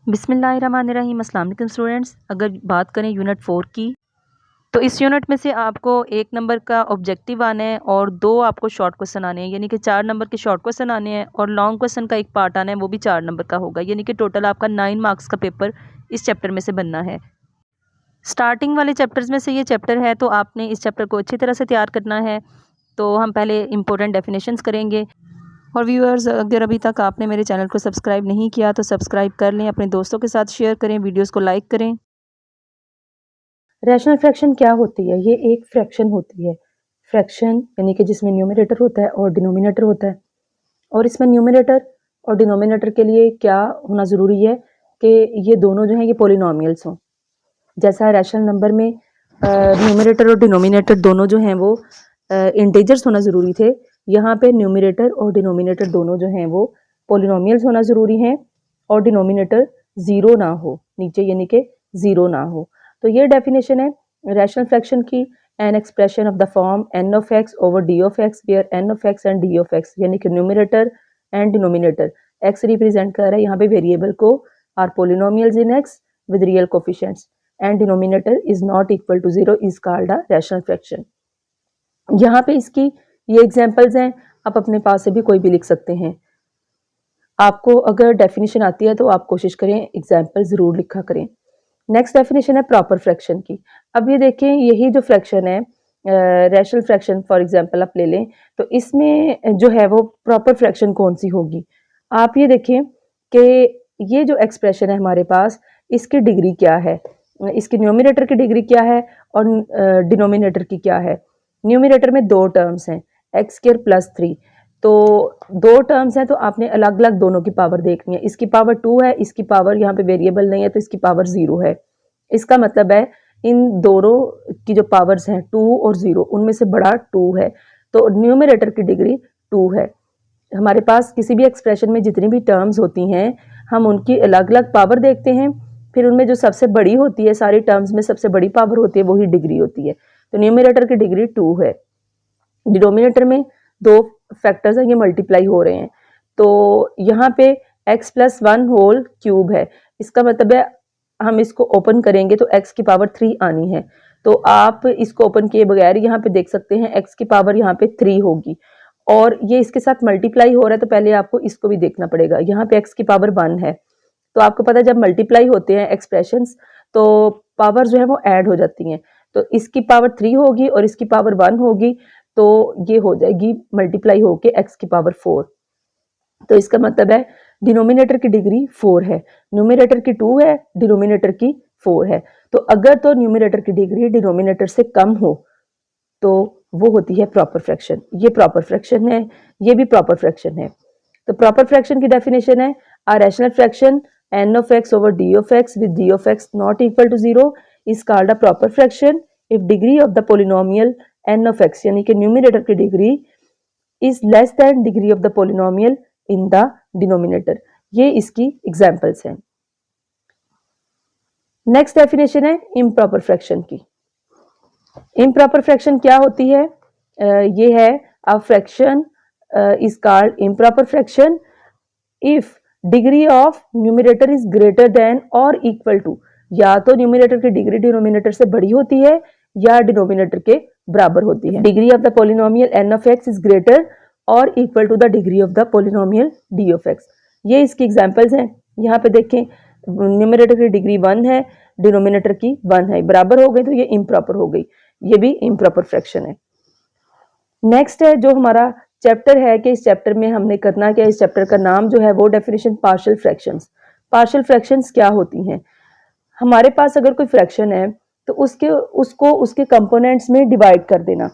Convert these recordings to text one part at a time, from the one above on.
बिस्मिल्लाहिर्रहमानिर्रहीम। अस्सलाम वालेकुम स्टूडेंट्स। अगर बात करें यूनिट 4 की, तो इस यूनिट में से आपको 1 नंबर का ऑब्जेक्टिव आना है और 2 आपको शॉर्ट क्वेश्चन आने हैं, यानी कि 4 नंबर के शॉर्ट क्वेश्चन आने हैं और लॉन्ग क्वेश्चन का एक पार्ट आना है, वो भी 4 नंबर का होगा। यानी कि टोटल आपका 9 मार्क्स का पेपर इस चैप्टर में से बनना है। स्टार्टिंग वाले चैप्टर्स में से ये चैप्टर है, तो आपने इस चैप्टर को अच्छी तरह से तैयार करना है। तो हम पहले इंपॉर्टेंट डेफिनेशंस करेंगे। और व्यूअर्स, अगर अभी तक आपने मेरे चैनल को सब्सक्राइब नहीं किया तो सब्सक्राइब कर लें, अपने दोस्तों के साथ शेयर करें, वीडियोस को लाइक करें। रैशनल फ्रैक्शन क्या होती है? ये एक फ्रैक्शन होती है। फ्रैक्शन यानी कि जिसमें न्यूमरेटर होता है और डिनोमिनेटर होता है। और इसमें न्यूमरेटर और डिनोमिनेटर के लिए क्या होना ज़रूरी है कि ये दोनों जो हैं ये पॉलिनोमियल्स हों। जैसा रैशनल नंबर में न्यूमरेटर और डिनोमिनेटर दोनों जो हैं वो इंटीजर्स होना ज़रूरी थे, यहाँ पे न्यूमरेटर और डिनोमिनेटर दोनों जो हैं वो पॉलिनोमियल्स होना ज़रूरी हैं और डिनोमिनेटर ज़ीरो ना हो नीचे, यानी कि ज़ीरो ना हो। तो ये डेफिनेशन है रैशनल फ्रैक्शन की। An expression of the form n of x over d of x where n of x and d of x, यानी कि numerator and denominator x represent कर रहा है यहाँ पे वेरिएबल को, are polynomials in x with real coefficients and denominator is not equal to zero is called a rational fraction. यहाँ पे इसकी ये एग्जांपल्स हैं, आप अपने पास से भी कोई भी लिख सकते हैं। आपको अगर डेफिनेशन आती है तो आप कोशिश करें एग्जांपल ज़रूर लिखा करें। नेक्स्ट डेफिनेशन है प्रॉपर फ्रैक्शन की। अब ये देखें, यही जो फ्रैक्शन है रैशनल फ्रैक्शन फॉर एग्जांपल आप ले लें, तो इसमें जो है वो प्रॉपर फ्रैक्शन कौन सी होगी। आप ये देखें कि ये जो एक्सप्रेशन है हमारे पास, इसकी डिग्री क्या है, इसकी न्यूमरेटर की डिग्री क्या है और डिनोमिनेटर की क्या है। न्यूमरेटर में 2 टर्म्स हैं, एक्स स्क्वायर प्लस 3, तो 2 टर्म्स हैं तो आपने अलग अलग दोनों की पावर देखनी है। इसकी पावर 2 है, इसकी पावर यहाँ पे वेरिएबल नहीं है तो इसकी पावर 0 है। इसका मतलब है इन दोनों की जो पावर्स हैं 2 और 0, उनमें से बड़ा 2 है, तो न्यूमरेटर की डिग्री 2 है। हमारे पास किसी भी एक्सप्रेशन में जितनी भी टर्म्स होती हैं, हम उनकी अलग अलग पावर देखते हैं, फिर उनमें जो सबसे बड़ी होती है, सारी टर्म्स में सबसे बड़ी पावर होती है, वही डिग्री होती है। तो न्यूमरेटर की डिग्री 2 है। डिनोमिनेटर में 2 फैक्टर्स हैं, ये मल्टीप्लाई हो रहे हैं, तो यहाँ पे x प्लस 1 होल क्यूब है। इसका मतलब है हम इसको ओपन करेंगे तो x की पावर 3 आनी है। तो आप इसको ओपन किए बगैर यहाँ पे देख सकते हैं x की पावर यहाँ पे 3 होगी और ये इसके साथ मल्टीप्लाई हो रहा है, तो पहले आपको इसको भी देखना पड़ेगा। यहाँ पे x की पावर 1 है, तो आपको पता है जब मल्टीप्लाई होते हैं एक्सप्रेशंस तो पावर जो है वो ऐड हो जाती हैं। तो इसकी पावर 3 होगी और इसकी पावर 1 होगी, तो ये हो जाएगी मल्टीप्लाई होके x की पावर 4। तो इसका मतलब है डिनोमिनेटर की डिग्री 4 है, न्यूमरेटर की 2 है, डिनोमिनेटर की 4 है। तो अगर तो न्यूमरेटर की डिग्री डिनोमिनेटर से कम हो तो वो होती है प्रॉपर फ्रैक्शन। ये प्रॉपर फ्रैक्शन है, ये भी प्रॉपर फ्रैक्शन है। तो प्रॉपर फ्रैक्शन की डेफिनेशन है अ rational fraction n of x over d of x with d of x not equal to 0 is called a proper fraction if degree of the polynomial n of x, यानी कि numerator की degree is less than degree of the polynomial in the denominator। ये इसकी examples हैं। Next definition है improper fraction की। Improper fraction क्या होती है? ये है a fraction is called improper fraction if degree of numerator is greater than और इक्वल टू, या तो न्यूमरेटर की डिग्री डिनोमिनेटर से बड़ी होती है या डिनोमिनेटर के बराबर होती है। Degree of the polynomial n of x is greater और equal to the degree of the polynomial d of x। ये इसकी एग्जांपल्स हैं। यहाँ पे देखें, न्यूमरेटर की डिग्री 1 है, डिनोमिनेटर की 1 है, बराबर हो गई तो ये इम्प्रॉपर हो गई, ये भी इम्प्रॉपर फ्रैक्शन है। नेक्स्ट है जो हमारा चैप्टर है कि इस चैप्टर में हमने करना क्या, इस चैप्टर का नाम जो है वो definition partial fractions. Partial fractions क्या होती हैं? हमारे पास अगर कोई फ्रैक्शन है तो उसको उसके कंपोनेंट्स में डिवाइड कर देना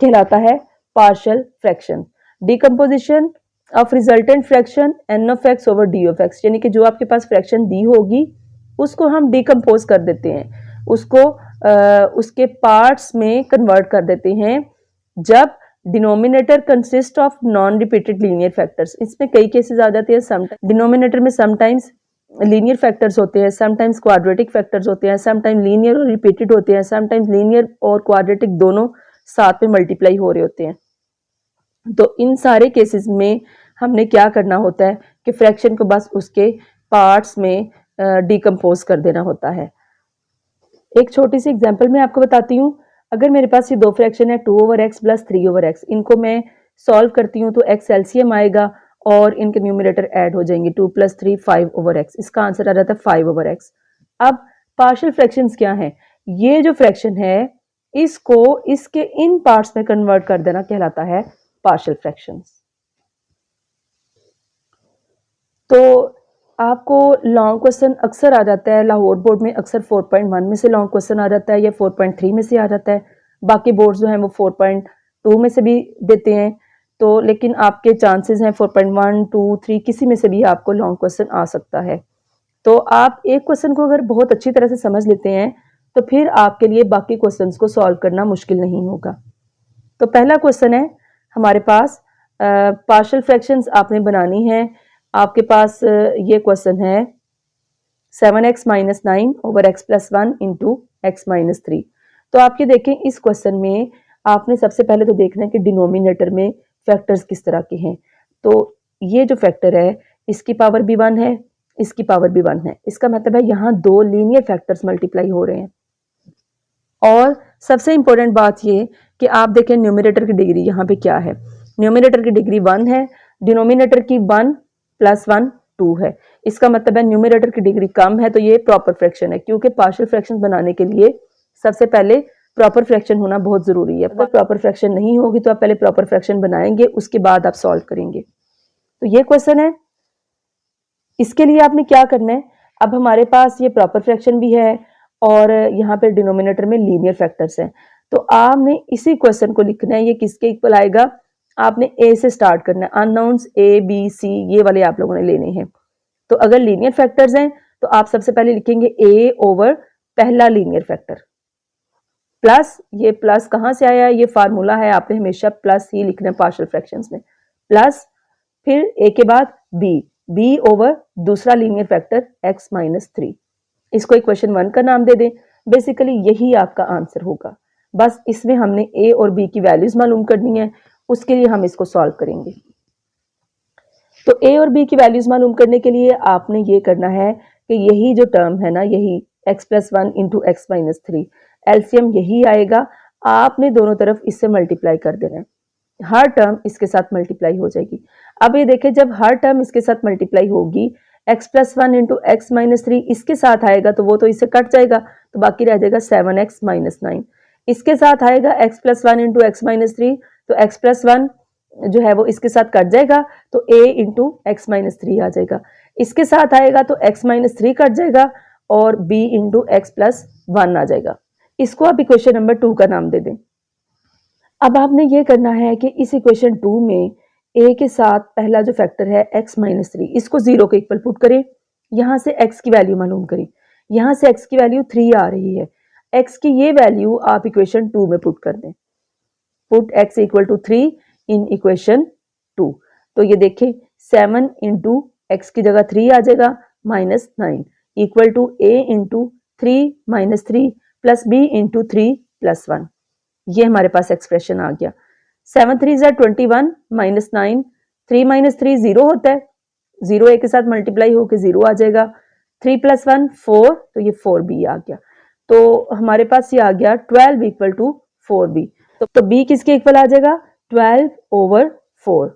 कहलाता है partial fraction. Decomposition of resultant fraction n of x over d of x, यानी कि जो आपके पास फ्रैक्शन दी होगी उसको हम डिकम्पोज कर देते हैं, उसको उसके पार्ट्स में कन्वर्ट कर देते हैं जब denominator consist of non repeated linear factors. इसमें कई केसेस आ जाते हैं, डिनोमिनेटर में समटाइम्स लीनियर फैक्टर्स होते हैं, समटाइम्स क्वाड्रेटिक फैक्टर्स होते हैं, समटाइम्स लीनियर और रिपीटेड होते हैं, समटाइम्स लीनियर और क्वाड्रेटिक दोनों साथ में मल्टीप्लाई हो रहे होते हैं। तो इन सारे केसेस में हमने क्या करना होता है कि फ्रैक्शन को बस उसके पार्ट्स में डिकम्पोज कर देना होता है। एक छोटी सी एग्जांपल मैं आपको बताती हूँ। अगर मेरे पास ये दो फ्रैक्शन है 2/x प्लस 3/x, इनको मैं सॉल्व करती हूँ तो x एलसीएम आएगा और इनके न्यूमरेटर ऐड हो जाएंगे 2 + 3 5/x। इसका आंसर आ जाता है 5/x। अब पार्शियल फ्रैक्शंस क्या हैं? ये जो फ्रैक्शन है इसको इसके इन पार्ट्स में कन्वर्ट कर देना कहलाता है पार्शियल फ्रैक्शंस। तो आपको लॉन्ग क्वेश्चन अक्सर आ जाता है, लाहौर बोर्ड में अक्सर 4.1 में से लॉन्ग क्वेश्चन आ जाता है या 4.3 में से आ जाता है। बाकी बोर्ड्स जो हैं वो 4.2 में से भी देते हैं। तो लेकिन आपके चांसेस हैं 4.1, 2, 3 किसी में से भी आपको लॉन्ग क्वेश्चन आ सकता है। तो आप एक क्वेश्चन को अगर बहुत अच्छी तरह से समझ लेते हैं तो फिर आपके लिए बाकी क्वेश्चंस को सॉल्व करना मुश्किल नहीं होगा। तो पहला क्वेश्चन है हमारे पास, पार्शियल फ्रैक्शंस आपने बनानी है। आपके पास ये क्वेश्चन है 7x - 9 / x + 1 × x - 3। तो आप ये देखें इस क्वेश्चन में आपने सबसे पहले तो देखना है कि डिनोमिनेटर में फैक्टर्स किस तरह के हैं। तो ये जो फैक्टर है इसकी पावर भी 1 है, इसकी पावर भी 1 है। इसका मतलब है यहाँ दो लीनियर फैक्टर्स मल्टीप्लाई हो रहे हैं। और सबसे इंपॉर्टेंट बात ये कि आप देखें न्यूमरेटर की डिग्री यहाँ पे क्या है। न्यूमरेटर की डिग्री 1 है, डिनोमिनेटर की 1 + 1 2 है। इसका मतलब है न्यूमरेटर की डिग्री कम है तो ये प्रॉपर फ्रैक्शन है, क्योंकि पार्शियल फ्रैक्शन बनाने के लिए सबसे पहले प्रॉपर फ्रैक्शन होना बहुत जरूरी है। अगर प्रॉपर फ्रैक्शन नहीं होगी तो आप पहले प्रॉपर फ्रैक्शन बनाएंगे, उसके बाद आप सॉल्व करेंगे। तो ये क्वेश्चन है, इसके लिए आपने क्या करना है। अब हमारे पास ये प्रॉपर फ्रैक्शन भी है और यहाँ पे डिनोमिनेटर में लीनियर फैक्टर्स हैं। तो आपने इसी क्वेश्चन को लिखना है, ये किसके इक्वल आएगा। आपने ए से स्टार्ट करना है, अननोन्स ए बी सी ये वाले आप लोगों ने लेने हैं। तो अगर लीनियर फैक्टर्स हैं तो आप सबसे पहले लिखेंगे ए ओवर पहला लीनियर फैक्टर प्लस, ये प्लस कहाँ से आया, ये फार्मूला है, आपने हमेशा प्लस ही लिखना है पार्शियल फ्रैक्शंस में। प्लस फिर ए के बाद बी ओवर दूसरा लीनियर फैक्टर x - 3। इसको इक्वेशन 1 का नाम दे दें। बेसिकली यही आपका आंसर होगा। बस इसमें हमने ए और बी की वैल्यूज मालूम करनी है, उसके लिए हम इसको सॉल्व करेंगे। तो ए और बी की वैल्यूज मालूम करने के लिए आपने ये करना है कि यही जो टर्म है ना, यही x + 1 × x - 3 एलसीएम यही आएगा। आपने दोनों तरफ इससे मल्टीप्लाई कर देना है, हर टर्म इसके साथ मल्टीप्लाई हो जाएगी। अब ये देखें जब हर टर्म इसके साथ मल्टीप्लाई होगी x + 1 × x - 3 इसके साथ आएगा तो वो तो इससे कट जाएगा, तो बाकी रह जाएगा 7x - 9। इसके साथ आएगा x + 1 × x - 3, तो x + 1 जो है वो इसके साथ कट जाएगा तो a × x - 3 आ जाएगा। इसके साथ आएगा तो x - 3 कट जाएगा और b × x + 1 आ जाएगा। इसको आप इक्वेशन नंबर 2 का नाम दे दें। अब आपने ये करना है कि इस इक्वेशन 2 में a के साथ पहला जो फैक्टर है x - 3 इसको 0 के इक्वल पुट करें। यहाँ से x की वैल्यू मालूम करें। यहाँ से x की वैल्यू 3 आ रही है, x की ये वैल्यू आप इक्वेशन 2 में पुट कर दें। Put x = 3 in equation 2। तो ये देखें 7 × x की जगह 3 आ जाएगा -9 = a × 3 - 3 प्लस b × 3 + 1। ये हमारे पास एक्सप्रेशन आ गया। 7 3 = 21 -9 3 - 3 0 होता है, 0 a के साथ मल्टीप्लाई होकर 0 आ जाएगा। 3 + 1 4, तो ये 4b आ गया। तो हमारे पास ये आ गया 12 = 4b। तो b किसके इक्वल आ जाएगा 12/4।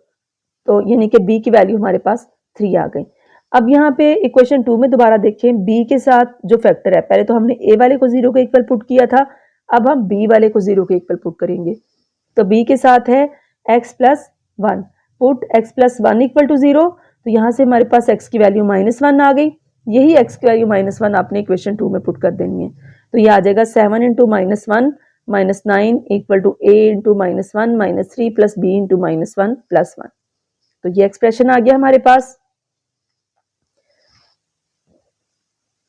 तो यानी कि b की वैल्यू हमारे पास 3 आ गई। अब यहाँ पे इक्वेशन 2 में दोबारा देखें b के साथ जो फैक्टर है, पहले तो हमने a वाले को 0 के इक्वल पुट किया था, अब हम b वाले को 0 के इक्वल पुट करेंगे। तो b के साथ है x + 1, पुट x + 1 = 0। तो यहाँ से हमारे पास x की वैल्यू -1 आ गई। यही x की वैल्यू -1 आपने इक्वेशन 2 में पुट कर देनी है। तो ये आ जाएगा 7 × -1 -9 = a × -1 - 3 प्लस b × -1 + 1। तो ये एक्सप्रेशन आ गया हमारे पास।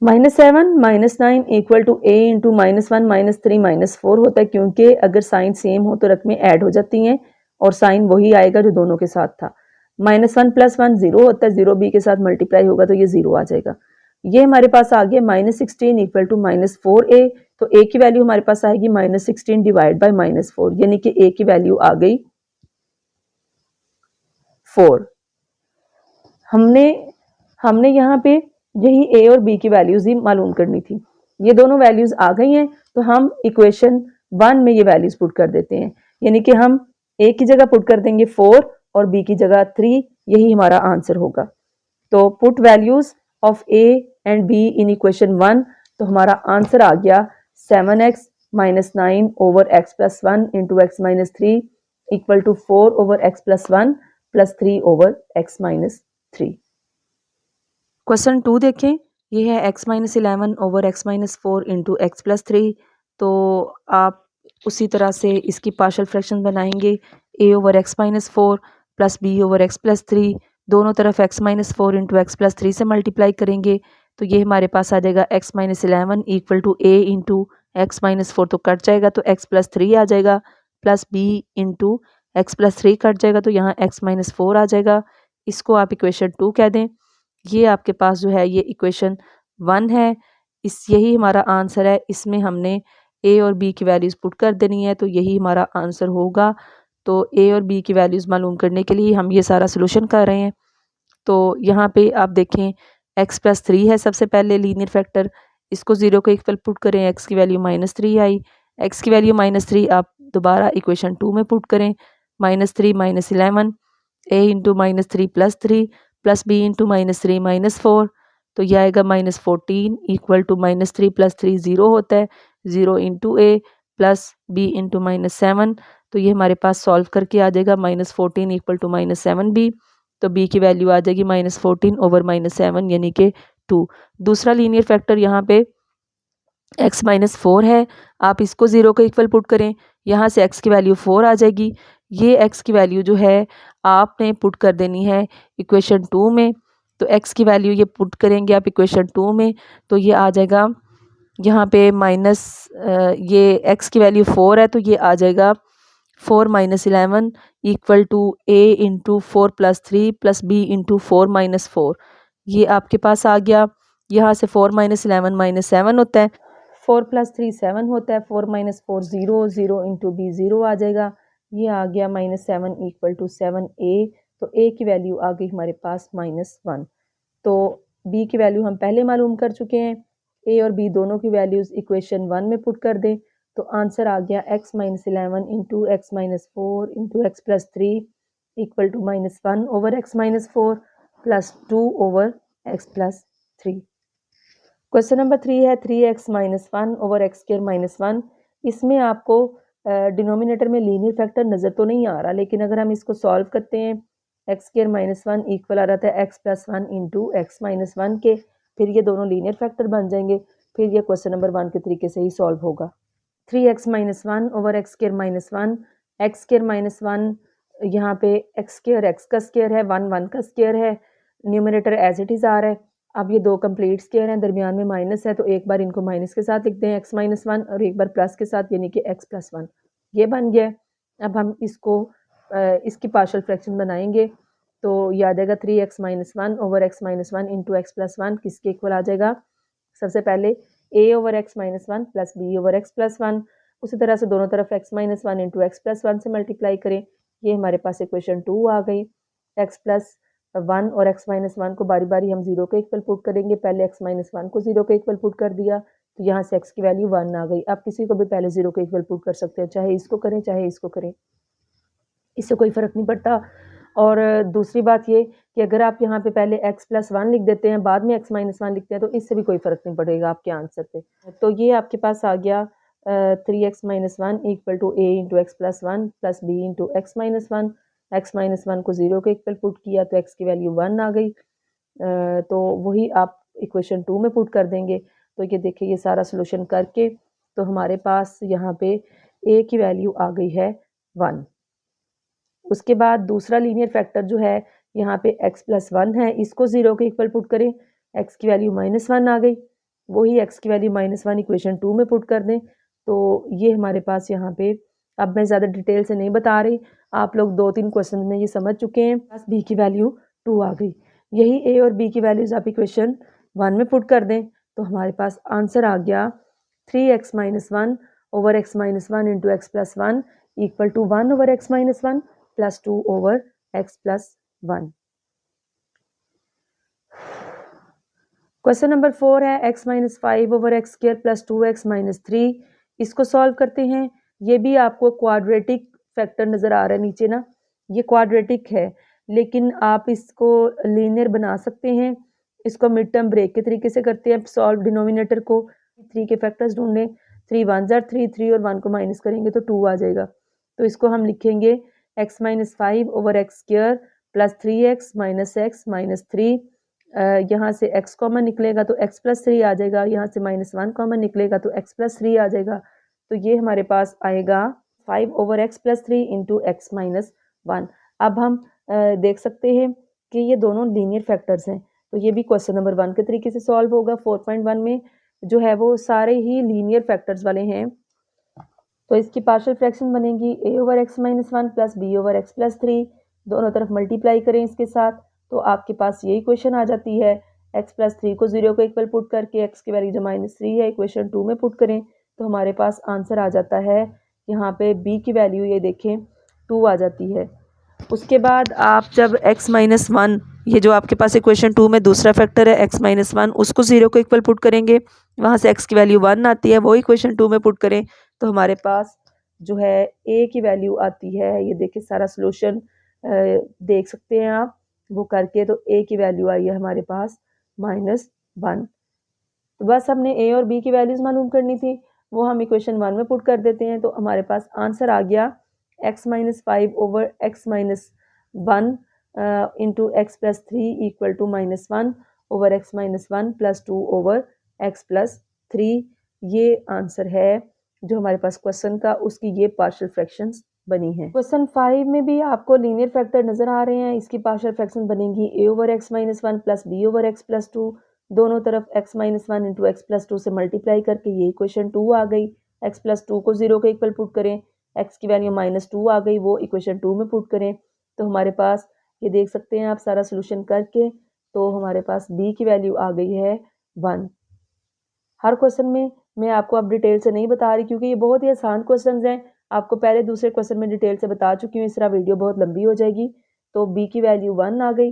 -7 - 9 = a × -1 - 3 - 4 होता है, क्योंकि अगर साइन सेम हो तो रकमें ऐड हो जाती हैं और साइन वही आएगा जो दोनों के साथ था। -1 + 1 0 होता है, 0 b के साथ मल्टीप्लाई होगा तो ये 0 आ जाएगा। ये हमारे पास आ गया -16 = -4a। तो a की वैल्यू हमारे पास आएगी -16 / -4, यानी कि a की वैल्यू आ गई 4। हमने यहाँ पे यही ए और बी की वैल्यूज़ ही मालूम करनी थी। ये दोनों वैल्यूज़ आ गई हैं तो हम इक्वेशन 1 में ये वैल्यूज़ पुट कर देते हैं, यानी कि हम ए की जगह पुट कर देंगे 4 और बी की जगह 3, यही हमारा आंसर होगा। तो put values of a and b in equation 1, तो हमारा आंसर आ गया 7x minus 9 over x plus 1 into x minus 3 equal to 4 over x plus 1 plus 3 over x minus 3। Question 2 देखें, ये है x minus 11 over x minus 4 into x plus 3। तो आप उसी तरह से इसकी पार्शल फ्रैक्शन बनाएंगे, a over x minus 4 plus b over x plus 3, दोनों तरफ x minus 4 into x plus 3 से मल्टीप्लाई करेंगे तो ये हमारे पास आ जाएगा x minus 11 equal to a into x minus 4 तो कट जाएगा तो x प्लस 3 आ जाएगा, plus b into x plus 3 cut जाएगा तो यहाँ x माइनस 4 आ जाएगा। इसको आप इक्वेशन 2 कह दें। ये आपके पास जो है ये इक्वेशन 1 है, यही हमारा आंसर है। इसमें हमने ए और बी की वैल्यूज़ पुट कर देनी है तो यही हमारा आंसर होगा। तो ए और बी की वैल्यूज़ मालूम करने के लिए हम ये सारा सोल्यूशन कर रहे हैं। तो यहाँ पे आप देखें x प्लस 3 है सबसे पहले लीनियर फैक्टर, इसको 0 के इक्वल पुट करें, x की वैल्यू माइनस 3 आई, x की वैल्यू माइनस 3 आप दोबारा इक्वेशन 2 में पुट करें, minus 3 minus 11 a into minus 3 plus b into minus 3 minus 4, तो यह आएगा minus 14 equal to minus 3 plus 3 0 होता है, 0 into a plus b into minus 7, तो ये हमारे पास सॉल्व करके आ जाएगा minus 14 equal to minus 7 b, तो b की वैल्यू आ जाएगी माइनस 14 ओवर माइनस 7 यानी कि 2। दूसरा लीनियर फैक्टर यहाँ पे x माइनस 4 है, आप इसको 0 के इक्वल पुट करें, यहाँ से x की वैल्यू 4 आ जाएगी। ये x की वैल्यू जो है आपने पुट कर देनी है इक्वेशन 2 में, तो x की वैल्यू ये पुट करेंगे आप इक्वेशन 2 में तो ये आ जाएगा यहाँ पे माइनस ये x की वैल्यू 4 है तो ये आ जाएगा 4 minus 11 equal to a into 4 plus 3 plus b into 4 minus 4, ये आपके पास आ गया। यहाँ से 4 माइनस 11 माइनस 7 होता है, 4 प्लस 3 7 होता है, 4 माइनस 4 0, 0 इंटू बी 0 आ जाएगा, ये आ गया माइनस 7 इक्वल टू 7a, तो a की वैल्यू आ गई हमारे पास माइनस 1। तो b की वैल्यू हम पहले मालूम कर चुके हैं, a और b दोनों की वैल्यूज़ इक्वेशन 1 में पुट कर दें तो आंसर आ गया x minus 11 into x minus 4 into x plus 3 equal to minus 1 over x minus 4 plus 2 over x plus 3। Question number 3 है 3x minus 1 over x square minus 1। इसमें आपको डिनोमिनेटर में लीनियर फैक्टर नज़र तो नहीं आ रहा, लेकिन अगर हम इसको सॉल्व करते हैं एक्स स्क्वायर माइनस 1 इक्वल आ रहा था x plus 1 into x minus 1 के, फिर ये दोनों लीनियर फैक्टर बन जाएंगे, फिर ये क्वेश्चन नंबर 1 के तरीके से ही सॉल्व होगा। 3x minus 1 over x square minus 1, x square minus 1 यहाँ पे एक्स स्क्वायर एक्स का स्क्वायर है, 1 1 का स्क्वायर है, न्यूमरेटर एज इट इज़ आ रहा है। अब ये दो कंप्लीट स्क्वायर हैं, दरमियान में माइनस है, तो एक बार इनको माइनस के साथ लिखते हैं एक्स माइनस 1 और एक बार प्लस के साथ यानी कि एक्स प्लस 1, ये बन गया। अब हम इसको इसकी पार्शल फ्रैक्शन बनाएंगे तो याद आएगा 3x minus 1 over x minus 1 into x plus 1 किसके इक्वल आ जाएगा, सबसे पहले a over x minus 1 plus b over x plus 1, उसी तरह से दोनों तरफ x minus 1 into x plus 1 से मल्टीप्लाई करें, ये हमारे पास इक्वेशन 2 आ गई। x प्लस 1 और x माइनस 1 को बारी बारी हम 0 के इक्वल पुट करेंगे, पहले x माइनस 1 को 0 के इक्वल पुट कर दिया तो यहाँ से x की वैल्यू 1 आ गई। आप किसी को भी पहले 0 के इक्वल पुट कर सकते हो, चाहे इसको करें चाहे इसको करें, इससे कोई फ़र्क नहीं पड़ता। और दूसरी बात ये कि अगर आप यहाँ पे पहले x प्लस 1 लिख देते हैं बाद में x माइनस 1 लिखते हैं तो इससे भी कोई फ़र्क नहीं पड़ेगा आपके आंसर पे। तो ये आपके पास आ गया 3x minus 1 equal to a into x plus 1 plus b into x minus 1, x minus 1 को 0 के इक्वल पुट किया तो x की वैल्यू 1 आ गई। तो वही आप इक्वेशन 2 में पुट कर देंगे। तो ये देखिए ये सारा सोल्यूशन करके तो हमारे पास यहाँ पे a की वैल्यू आ गई है 1। उसके बाद दूसरा लीनियर फैक्टर जो है यहाँ पे x प्लस 1 है, इसको 0 के इक्वल पुट करें, x की वैल्यू माइनस 1 आ गई, वही x की वैल्यू माइनस 1 इक्वेशन 2 में पुट कर दें तो ये हमारे पास यहाँ पे, अब मैं ज़्यादा डिटेल से नहीं बता रही, आप लोग 2-3 क्वेश्चन में ये समझ चुके हैं। बस b की वैल्यू 2 आ गई, यही a और b की वैल्यूज़ आप इक्वेशन 1 में पुट कर दें तो हमारे पास आंसर आ गया 3x minus 1 over x minus 1 into x plus 1 equal to 1 over x minus 1 plus 2 over x plus 1। Question number 4 है x minus 5 over x square plus 2x minus 3। इसको सॉल्व करते हैं। ये भी आपको क्वाड्रेटिक फैक्टर नज़र आ रहा है नीचे ना, ये क्वाड्रेटिक है, लेकिन आप इसको लीनियर बना सकते हैं। इसको मिड टर्म ब्रेक के तरीके से करते हैं। सॉल्व डिनोमिनेटर को 3 के फैक्टर्स ढूंढें। 3 1 जार 3, 3 और 1 को माइनस करेंगे तो 2 आ जाएगा। तो इसको हम लिखेंगे x minus 5 over x square plus 3x minus x minus 3। यहाँ से x कॉमन निकलेगा तो x प्लस 3 आ जाएगा। यहाँ से माइनस 1 कॉमन निकलेगा तो x प्लस 3 आ जाएगा। तो ये हमारे पास आएगा 5 over x plus 3 into x minus 1। अब हम देख सकते हैं कि ये दोनों लीनियर फैक्टर्स हैं, तो ये भी क्वेश्चन नंबर 1 के तरीके से सॉल्व होगा। 4.1 में जो है वो सारे ही लीनियर फैक्टर्स वाले हैं। तो इसकी पार्शियल फ्रैक्शन बनेगी a over x minus 1 plus b over x plus 3। दोनों तरफ मल्टीप्लाई करें इसके साथ, तो आपके पास ये इक्वेशन आ जाती है। x प्लस 3 को 0 को इक्वल पुट करके x की वैल्यू जो -3 है इक्वेशन 2 में पुट करें, तो हमारे पास आंसर आ जाता है। यहाँ पे b की वैल्यू ये देखें 2 आ जाती है। उसके बाद आप जब x माइनस 1, ये जो आपके पास इक्वेशन 2 में दूसरा फैक्टर है x माइनस 1, उसको 0 को इक्वल पुट करेंगे, वहाँ से x की वैल्यू 1 आती है, वो इक्वेशन 2 में पुट करें तो हमारे पास जो है a की वैल्यू आती है। ये देखिए सारा सोल्यूशन देख सकते हैं आप वो करके, तो a की वैल्यू आई है हमारे पास -1। तो बस हमने a और b की वैल्यूज़ मालूम करनी थी, वो हम इक्वेशन 1 में पुट कर देते हैं, तो हमारे पास आंसर आ गया x minus 5 over x minus 1 into x plus 3 equal to -1 over x minus 1 plus 2 over x plus 3। ये आंसर है जो हमारे पास क्वेश्चन का, उसकी ये पार्शियल फ्रैक्शंस बनी है। क्वेश्चन 5 में भी आपको लीनियर फैक्टर नजर आ रहे हैं। इसकी पार्शियल फ्रैक्शन बनेगी a over x minus 1 plus b over x plus 2। दोनों तरफ x minus 1 into x plus 2 से मल्टीप्लाई करके ये इक्वेशन 2 आ गई। x प्लस 2 को 0 के इक्वल पुट करें, x की वैल्यू -2 आ गई, वो इक्वेशन 2 में पुट करें, तो हमारे पास ये देख सकते हैं आप सारा सोल्यूशन करके, तो हमारे पास b की वैल्यू आ गई है 1। हर क्वेश्चन में मैं आपको अब डिटेल से नहीं बता रही क्योंकि ये बहुत ही आसान क्वेश्चंस हैं। आपको पहले दूसरे क्वेश्चन में डिटेल से बता चुकी हूँ, इस तरह वीडियो बहुत लंबी हो जाएगी। तो b की वैल्यू 1 आ गई।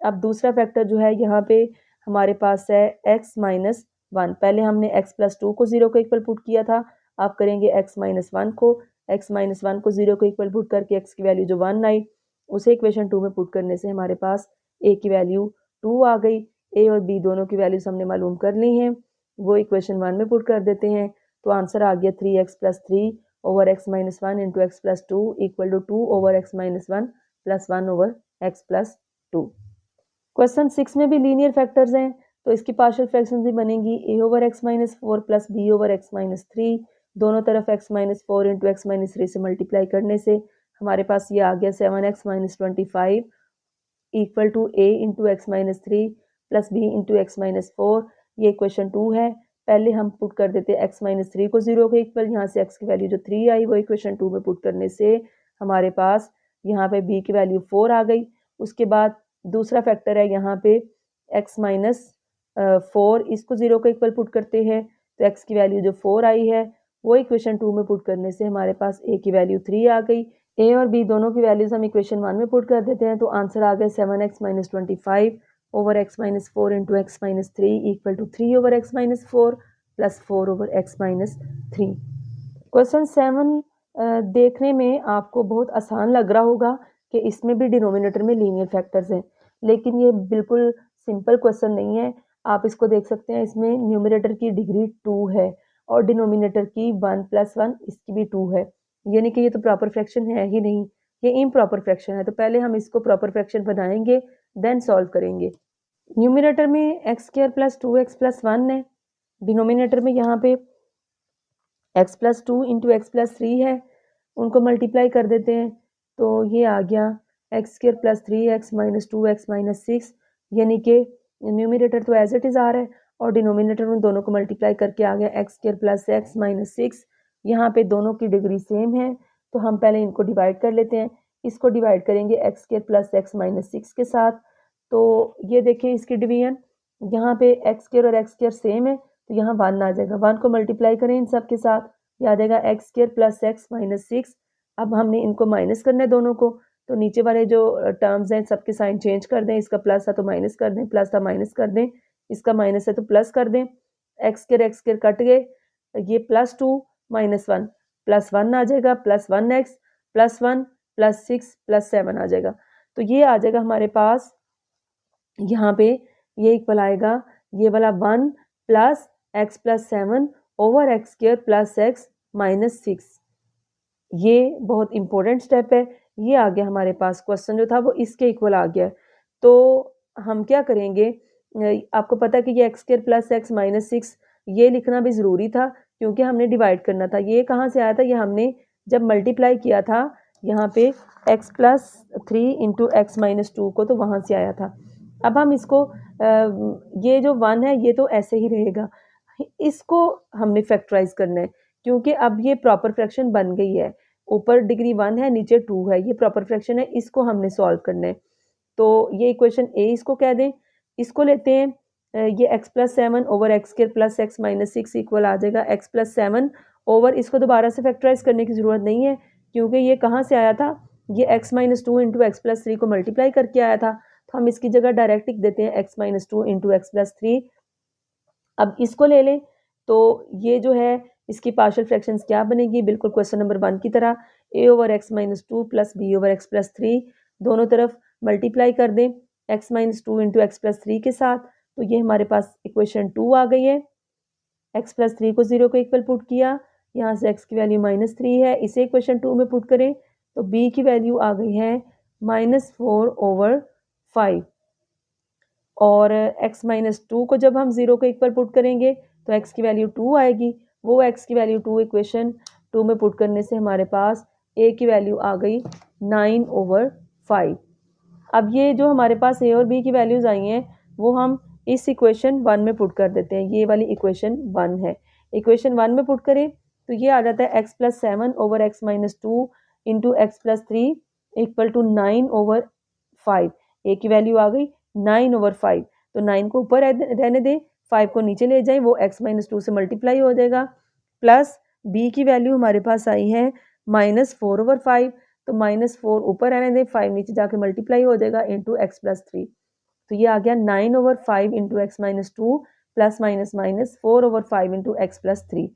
अब दूसरा फैक्टर जो है यहाँ पे हमारे पास है x माइनस 1। पहले हमने x प्लस 2 को 0 को इक्वल पुट किया था, आप करेंगे x माइनस 1 को। x माइनस 1 को 0 को इक्वल पुट करके x की वैल्यू जो 1 आई, उसे इक्वेशन 2 में पुट करने से हमारे पास a की वैल्यू 2 आ गई। a और b दोनों की वैल्यूज हमने मालूम कर ली हैं, वो इक्वेशन 1 में पुट कर देते हैं, तो आंसर आ गया 3x plus 3 over x minus 1 into x plus 2 equal to 2 over x minus 1 plus 1 over x plus 2। Question 6 में भी लीनियर फैक्टर्स हैं, तो इसकी पार्शियल फ्रैक्शन भी बनेगी a over x minus 4 plus b over x minus 3। दोनों तरफ x minus 4 into x minus 3 से मल्टीप्लाई करने से हमारे पास ये आ गया 7x minus 25 equal to a into x minus 3 plus b into x minus 4। ये इक्वेशन 2 है। पहले हम पुट कर देते हैं x माइनस 3 को 0 के इक्वल, यहाँ से x की वैल्यू जो 3 आई वो इक्वेशन 2 में पुट करने से हमारे पास यहाँ पे b की वैल्यू 4 आ गई। उसके बाद दूसरा फैक्टर है यहाँ पे x माइनस 4, इसको 0 के इक्वल पुट करते हैं, तो x की वैल्यू जो 4 आई है वो इक्वेशन 2 में पुट करने से हमारे पास a की वैल्यू 3 आ गई। a और b दोनों की वैल्यूज हम इक्वेशन 1 में पुट कर देते हैं, तो आंसर आ गया 7x minus 25 over x minus 4 into x minus 3 equal to 3 over x minus 4 plus 4 over x minus 3। Question 7 देखने में आपको बहुत आसान लग रहा होगा कि इसमें भी डिनोमिनेटर में लीनियर फैक्टर्स हैं, लेकिन ये बिल्कुल सिंपल क्वेश्चन नहीं है। आप इसको देख सकते हैं, इसमें न्यूमरेटर की डिग्री 2 है और डिनोमिनेटर की 1 + 1 इसकी भी 2 है, यानी कि ये तो प्रॉपर फ्रैक्शन है ही नहीं, ये इम्प्रॉपर फ्रैक्शन है। तो पहले हम इसको प्रॉपर फ्रैक्शन बनाएंगे, देन सॉल्व करेंगे। न्यूमरेटर में x square plus 2x plus 1 है, डिनोमिनेटर में यहाँ पे x plus 2 into x plus 3 है, उनको मल्टीप्लाई कर देते हैं, तो ये आ गया x square plus 3x minus 2x minus 6, यानी कि न्यूमरेटर तो एज इट इज़ आ रहा है और डिनोमिनेटर उन दोनों को मल्टीप्लाई करके आ गया x square plus x minus 6। यहाँ पे दोनों की डिग्री सेम है, तो हम पहले इनको डिवाइड कर लेते हैं। इसको डिवाइड करेंगे x square plus x minus 6 के साथ, तो ये देखिए इसकी डिवीजन, यहाँ पे एक्स स्क्वायर और एक्स स्क्वायर सेम है, तो यहाँ 1 आ जाएगा। 1 को मल्टीप्लाई करें इन सब के साथ, ये आ जाएगा x square plus x minus 6। अब हमने इनको माइनस करना है दोनों को, तो नीचे वाले जो टर्म्स हैं सबके साइन चेंज कर दें, इसका प्लस था तो माइनस कर दें, प्लस था माइनस कर दें, इसका माइनस है तो प्लस कर दें, एक्स स्क्र कट गए, ये +2 -1 +1 आ जाएगा, +1x +1 +6 +7 आ जाएगा। तो ये आ जाएगा हमारे पास यहाँ पे, ये इक्वल आएगा ये वाला 1 + x + 7 ओवर x² + x -6। ये बहुत इंपॉर्टेंट स्टेप है। ये आ गया हमारे पास, क्वेश्चन जो था वो इसके इक्वल आ गया। तो हम क्या करेंगे, आपको पता है कि ये x² + x -6 ये लिखना भी ज़रूरी था क्योंकि हमने डिवाइड करना था। ये कहाँ से आया था, ये हमने जब मल्टीप्लाई किया था यहाँ पे x + 3 × x - 2 को, तो वहाँ से आया था। अब हम इसको ये जो 1 है ये तो ऐसे ही रहेगा, इसको हमने फैक्टराइज करना है क्योंकि अब ये प्रॉपर फ्रैक्शन बन गई है। ऊपर डिग्री 1 है, नीचे 2 है, ये प्रॉपर फ्रैक्शन है, इसको हमने सॉल्व करना है। तो ये इक्वेशन ए इसको कह दें। इसको लेते हैं, ये x + 7 over x² + x -6 equal आ जाएगा x + 7 ओवर, इसको दोबारा से फैक्टराइज करने की ज़रूरत नहीं है क्योंकि ये कहाँ से आया था, ये x - 2 × x + 3 को मल्टीप्लाई करके आया था। तो हम इसकी जगह डायरेक्ट लिख देते हैं x - 2 × x + 3। अब इसको ले लें तो ये जो है इसकी पार्शियल फ्रैक्शंस क्या बनेगी, बिल्कुल क्वेश्चन नंबर 1 की तरह, a/x - 2 + b/x + 3 दोनों तरफ मल्टीप्लाई कर दें x - 2 × x + 3 के साथ। तो ये हमारे पास इक्वेशन 2 आ गई है। x + 3 को 0 के इक्वल पुट किया, यहाँ से x की वैल्यू -3 है, इसे इक्वेशन 2 में पुट करें तो b की वैल्यू आ गई है -4/5। और x - 2 को जब हम 0 के इक्वल पुट करेंगे तो x की वैल्यू 2 आएगी। वो x की वैल्यू 2 इक्वेशन 2 में पुट करने से हमारे पास a की वैल्यू आ गई 9/5। अब ये जो हमारे पास a और b की वैल्यूज़ आई हैं वो हम इस इक्वेशन 1 में पुट कर देते हैं। ये वाली इक्वेशन 1 है, इक्वेशन 1 में पुट करें तो ये आ जाता है x + 7 over x - 2 × x + 3 equal to 9/5। a की वैल्यू आ गई 9/5, तो 9 को ऊपर रहने दें, 5 को नीचे ले जाएं, वो x - 2 से मल्टीप्लाई हो जाएगा, प्लस b की वैल्यू हमारे पास आई है -4/5, तो -4 ऊपर रहने दें, 5 नीचे जाके मल्टीप्लाई हो जाएगा इंटू x + 3। तो ये आ गया 9/5 × x - 2 प्लस माइनस 4/5 × x + 3।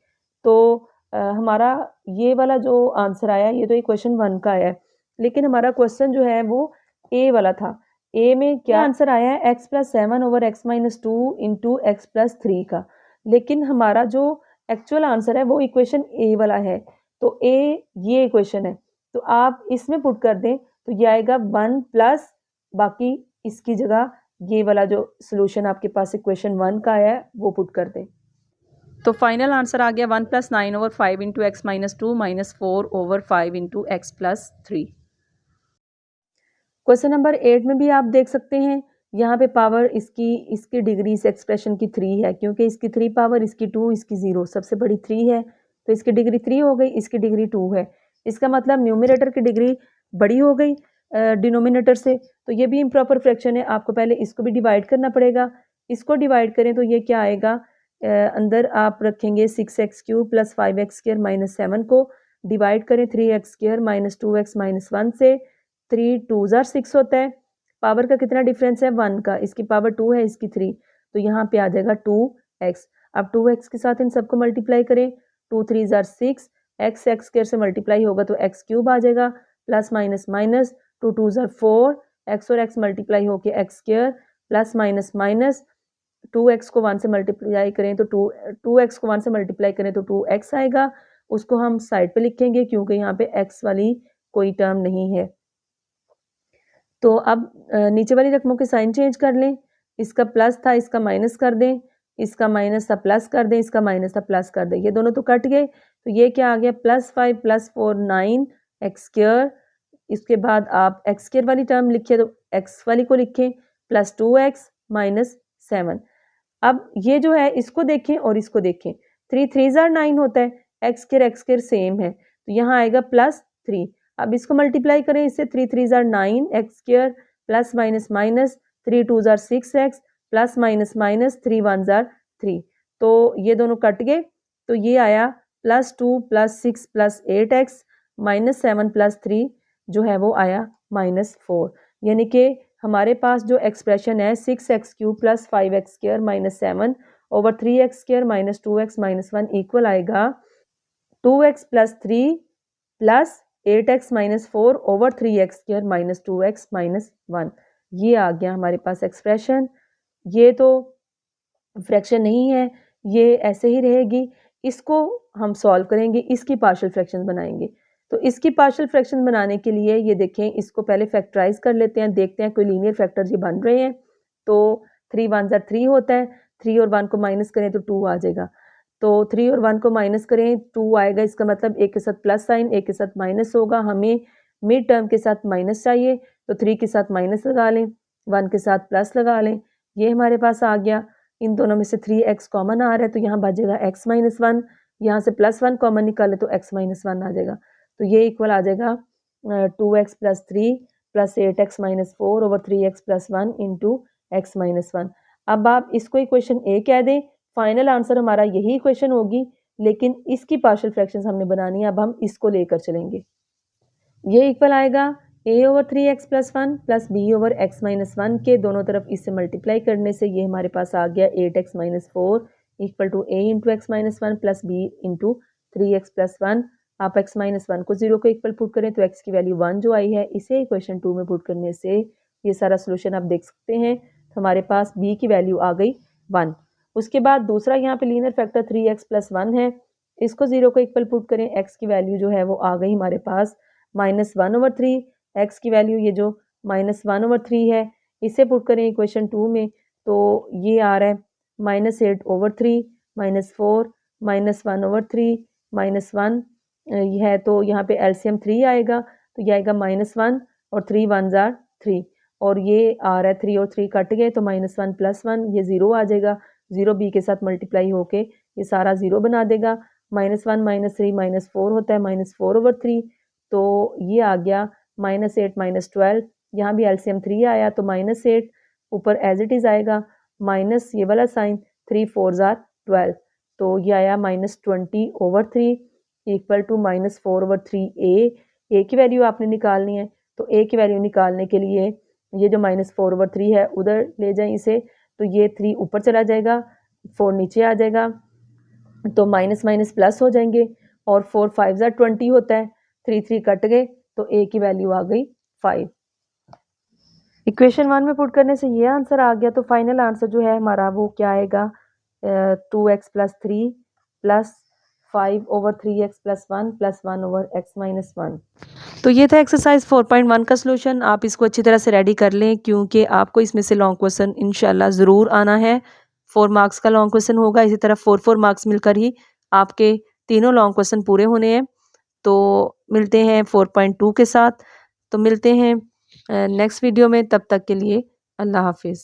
तो हमारा ये वाला जो आंसर आया ये तो इक्वेशन 1 का आया है, लेकिन हमारा क्वेश्चन जो है वो ए वाला था। ए में क्या आंसर आया है, x + 7 ओवर x - 2 × x + 3 का, लेकिन हमारा जो एक्चुअल आंसर है वो इक्वेशन ए वाला है। तो ए ये इक्वेशन है, तो आप इसमें पुट कर दें तो ये आएगा 1 प्लस बाकी इसकी जगह ये वाला जो सोल्यूशन आपके पास इक्वेशन 1 का आया है वो पुट कर दें। तो फाइनल आंसर आ गया 1 + 9/5 × x - 2 -4/5 × x + 3। क्वेश्चन नंबर 8 में भी आप देख सकते हैं, यहाँ पे पावर इसकी डिग्री इस एक्सप्रेशन की 3 है क्योंकि इसकी 3 पावर, इसकी 2, इसकी 0, सबसे बड़ी 3 है, तो इसकी डिग्री 3 हो गई, इसकी डिग्री 2 है। इसका मतलब न्यूमरेटर की डिग्री बड़ी हो गई डिनोमिनेटर से, तो ये भी इम्प्रॉपर फ्रैक्शन है। आपको पहले इसको भी डिवाइड करना पड़ेगा। इसको डिवाइड करें तो ये क्या आएगा, अंदर आप रखेंगे 6x³ + 5x² - 7 को डिवाइड करें 3x² - 2x - 1 से, 3 2 ज़ार 6 होता है। पावर का कितना डिफरेंस है, 1 का, इसकी पावर 2 है, इसकी 3, तो यहाँ पे आ जाएगा 2x। अब 2x के साथ इन सबको मल्टीप्लाई करें, 2 3 ज़ार 6, x² से मल्टीप्लाई होगा तो x³ आ जाएगा, प्लस माइनस 2 2 ज़ार 4, x और x मल्टीप्लाई होके x² प्लस माइनस 2x को 1 से मल्टीप्लाई करें तो 2x को 1 से मल्टीप्लाई करें तो 2x आएगा। उसको हम साइड पे लिखेंगे क्योंकि यहाँ पे x वाली कोई टर्म नहीं है। तो अब नीचे वाली रकमों के साइन चेंज कर लें, इसका प्लस था इसका माइनस कर दें, इसका माइनस था प्लस कर दें, इसका माइनस था प्लस कर दें, ये दोनों तो कट गए, तो ये क्या आ गया +5 + 4 9x²। इसके बाद आप x² वाली टर्म लिखे तो x वाली को लिखें प्लस 2x - 7। अब ये जो है इसको देखें और इसको देखें, 3 3 ज़ार 9 होता है, x² सेम है, तो यहाँ आएगा +3। अब इसको मल्टीप्लाई करें इससे, 3 3 ज़ार 9 x² प्लस माइनस 3 2 ज़ार 6x प्लस माइनस 3 1 ज़ार 3, तो ये दोनों कट गए, तो ये आया +2 + 6 + 8x - 7 + 3 जो है वो आया -4, यानी कि हमारे पास जो एक्सप्रेशन है 6x³ + 5x² - 7 over 3x² - 2x - 1 equal आएगा 2x + 3 + 8x - 4 over 3x² - 2x - 1। ये आ गया हमारे पास एक्सप्रेशन। ये तो फ्रैक्शन नहीं है, ये ऐसे ही रहेगी। इसको हम सॉल्व करेंगे, इसकी पार्शियल फ्रैक्शंस बनाएंगे। तो इसकी पार्शियल फ्रैक्शन बनाने के लिए ये देखें, इसको पहले फैक्टराइज कर लेते हैं, देखते हैं कोई लीनियर फैक्टर ये बन रहे हैं। तो 3 1 ज़ा 3 होता है, 3 और 1 को माइनस करें तो 2 आ जाएगा। तो 3 और 1 को माइनस करें 2 आएगा, इसका मतलब एक के साथ प्लस साइन, एक के साथ माइनस होगा। हमें मिड टर्म के साथ माइनस चाहिए, तो 3 के साथ माइनस लगा लें, 1 के साथ प्लस लगा लें। ये हमारे पास आ गया। इन दोनों में से 3x कॉमन आ रहा है तो यहाँ बचेगा x - 1, यहाँ से +1 कॉमन निकाले तो x - 1 आ जाएगा। तो ये इक्वल आ जाएगा 2x + 3 + 8x - 4 over 3x + 1 into x - 1। अब आप इसको इक्वेशन ए कह दें, फाइनल आंसर हमारा यही इक्वेशन होगी, लेकिन इसकी पार्शियल फ्रैक्शंस हमने बनानी है। अब हम इसको लेकर चलेंगे। ये इक्वल आएगा a over 3x + 1 + b over x - 1 के दोनों तरफ इससे मल्टीप्लाई करने से ये हमारे पास आ गया 8x - 4 equal to a into x - 1 + b into 3x + 1। आप x - 1 को 0 के इक्वल पुट करें तो x की वैल्यू 1 जो आई है, इसे इक्वेशन 2 में पुट करने से ये सारा सोल्यूशन आप देख सकते हैं। तो हमारे पास b की वैल्यू आ गई 1। उसके बाद दूसरा यहाँ पे लीनियर फैक्टर 3x + 1 है, इसको 0 के इक्वल पुट करें, x की वैल्यू जो है वो आ गई हमारे पास -1 ओवर 3। x की वैल्यू ये जो -1 ओवर 3 है, इसे पुट करें इक्वेशन 2 में तो ये आ रहा है -8 ओवर 3 -4 -1 ओवर 3 -1 ये है। तो यहाँ पे एलसीएम 3 आएगा, तो ये आएगा -1 और 3 1 ज़ा 3 और ये आ रहा है 3 और 3 कट गए तो -1 + 1 ये 0 आ जाएगा। 0 b के साथ मल्टीप्लाई होके ये सारा 0 बना देगा। -1 -3 -4 होता है -4 ओवर 3, तो ये आ गया -8 -12। यहाँ भी एलसीएम 3 आया तो -8 ऊपर एज इट इज़ आएगा, माइनस ये वाला साइन 3 4 ज़ा 12, तो ये आया -20 over 3 equal to -4 over 3 a की वैल्यू आपने निकालनी है। तो a की वैल्यू निकालने के लिए ये जो -4 ओवर 3 है उधर ले जाएं इसे, तो ये 3 ऊपर चला जाएगा, 4 नीचे आ जाएगा, तो माइनस माइनस प्लस हो जाएंगे और 4 5 ज़ा 20 होता है, 3 3 कट गए तो a की वैल्यू आ गई 5। इक्वेशन 1 में पुट करने से ये आंसर आ गया। तो फाइनल आंसर जो है हमारा वो क्या आएगा 2x + 3 + 5 over 3x + 1 + 1 over x - 1। तो ये था एक्सरसाइज 4.1 का सलूशन। आप इसको अच्छी तरह से रेडी कर लें क्योंकि आपको इसमें से लॉन्ग क्वेश्चन इंशाल्लाह ज़रूर आना है। 4 मार्क्स का लॉन्ग क्वेश्चन होगा, इसी तरह 4 मार्क्स मिलकर ही आपके तीनों लॉन्ग क्वेश्चन पूरे होने हैं। तो मिलते हैं 4.2 के साथ। तो मिलते हैं नेक्स्ट वीडियो में, तब तक के लिए अल्लाह हाफिज़।